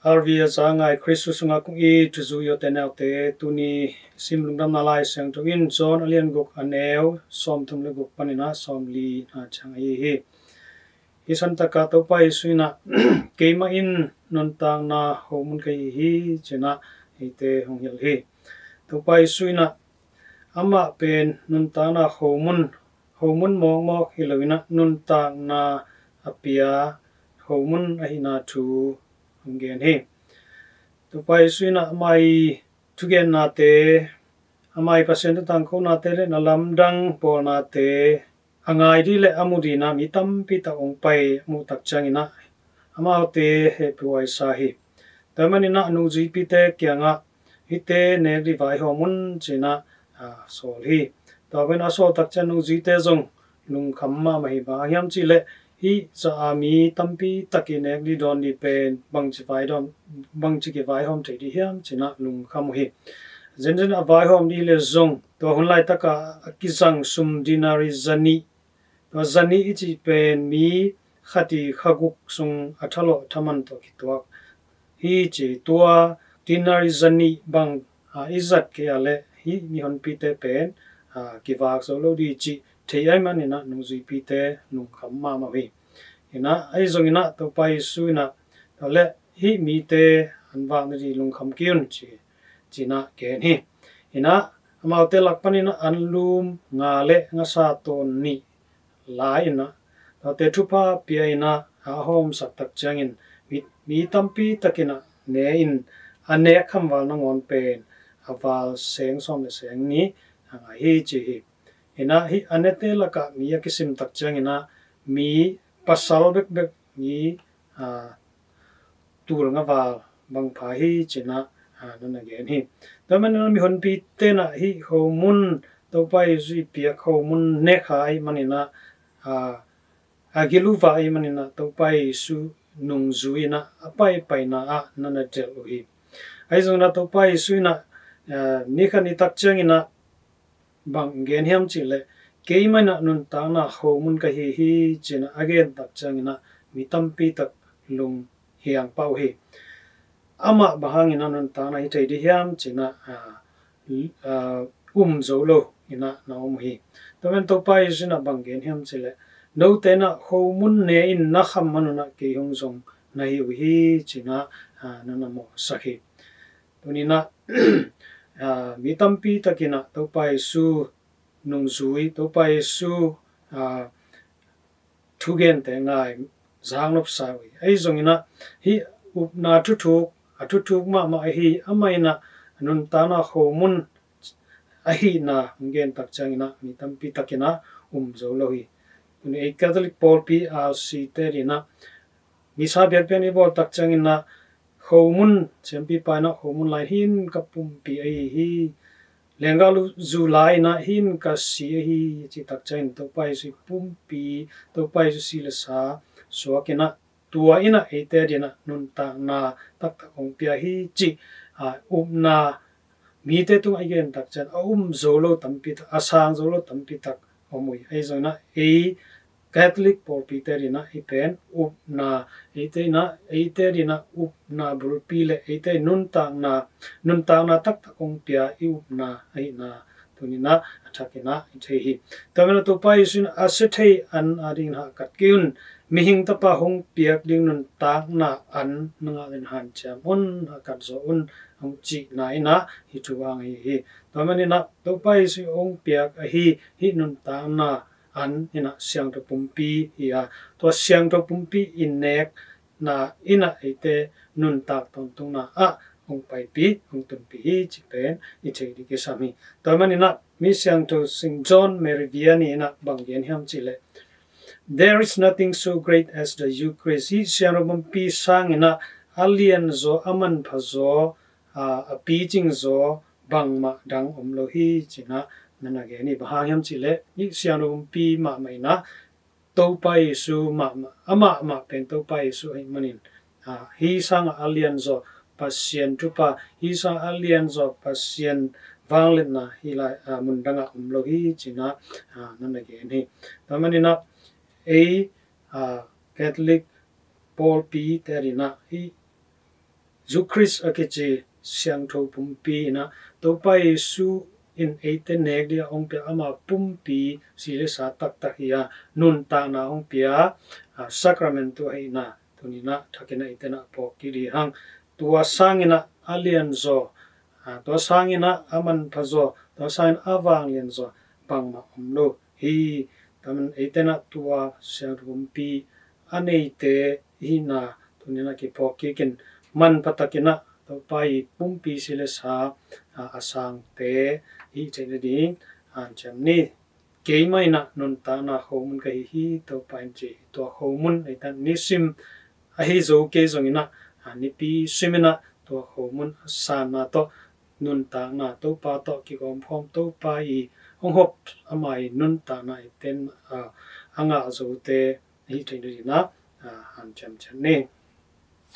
RV zangai Christus nga kung I tuzu yo tenaute Tuni Lungdamna Laisiangtho in John alian guk aneu som tumle guk panina som li na changai hi isan taka to pa isuina keima in nontang na homun kai hi chena ite honghil hi to pa isuina ama pen nontang na homun mong mok hilawina nontang na apia homun ahina thu honggen hi to pa isuina mai tugen na te amai pasien tang ko na te le na lamdang pol na te angai di le amudi na mi tampi ta ong pai mu tak changina ama te he puai sa hi tamani na nu ji pi te kyanga hite ne ri vai homun china sol hi to ben aso tak chan nu ji te jong lung khamma mai ba hiam chi le hi cha ami tampi takine ri don di pen bang chi vai dom bang chi ke vai hom te di hiam china lung kham hi zen avai hom di le zong to hunlai taka kisang sum dinari zani to zani ichi pen mi khati khaguk sung athalo thaman to kitwa hi chi tua dinari zani bang izat ke ale hi mi hon pi te pen kiwak so lo di chi thei man ina nu zui pi te nu kham ma ma wi ina ai zong ina to pai su ina to le hi mi te anwang ni lung kham kiun chi china ken hi ina amaute lakpanina anlum ngale nga sa ton ni la ina te thupa pia ina a hom sak tak changin mi tampi takina ne in ane khamwal na ngon pen awal seng som le seng ni anga hi chi hi ina hi anete laka mi yakisim tak changina mi pasal bek bek mi tur nga wal bang pha hi china nana gen hi taman mi hon pi te na hi homun to pai zui pia homun ne khai manina agilu vai manina to pai su nung zuina apai pai na nana tel hi ai zong na to pai suina ni khani tak changina bang gen hiam chile keimana nun ta na homun ka hi china again tak changina mi tampi tak lung hiang pau hi ama bahangina nun ta na hi thei di hiam china zolo ina na hi tamen to pai sina bang gen hiam chile no te na homun ne in na kham manuna ke hong zong na hi china nana mo sakhi tunina mi tampi takina to pai su nung zui to pai su thugen te ngai zanglop sa wi ai zong ina hi upna thu thuk ma hi amaina nun ta na homun ahi na ngen tak changina mi tampi takina zolo hi ni catholic paul pi si te rina mi sa ber pen i bol tak changina homun champi pa na homun lai hin kapum pi ai hi lengalu zulai na hin ka si hi chi tak chain to pai si pum pi to pai si le sa suakina tua ina ete dina nun ta na tak ong pia hi chi upna mi te tung again tak chan zolo tampi asang zolo tampi tak omui ai zona catholic por peterina ipen upna eterina upna bulpile ete nun ta na tak ong pia upna ai na tunina athakina ithehi tamena to pai sin asethei an ading ha katkiun mihing tapa hong piak ding nun ta na an nga len han cham on kat zo un hong chi na ina hi thuwang hi tamanina to pai si ong piak hi nun ta na an ina siang to pumpi hi to siang to pumpi inek na ina ite nun tak ton tung na ong pai pi ong tun pi hi chi pen i thei di ke sami tamanina mi siang to sing John Meridiani ina banggen hiam chile there is nothing so great as the Eucharist hi siang pumpi sang ina alien zo aman phazo api jing zo bangma dang omlo hi china nana ge ni bahangyam chile ni sianum pi ma maina to pai su ama pen to pai su ai manin hi sang alien zo pasien tupa hi sang alien zo pasien wanglen na hi la mundanga omlo hi china nana ge ni tamanina catholic paul pi terina hi zu Chris akichi siang tho pumpi na to pai su in eiten nek dia ong pe ama pumpi sile sa tak tak ya nun ta na ong pia sacramento hai na tunina thakena itena po kiri hang tua sangina alien zo tua sangina aman phazo tua sangin awang lien zo bangma omlo hi taman eitena tua siang tho pumpi aneite hi na tunina ki po kikin man patakina to pai pumpi sile sa asang te hi chene ding chamni keimai na non ta na homun ka hi to pain chi to homun aitan nisim a hi zo ke zongina nipi simina to homun sana to nun ta na to pa to ki gom phom to pa I ong hop amai nun ta na iten anga zo te hi chene ding na han cham chane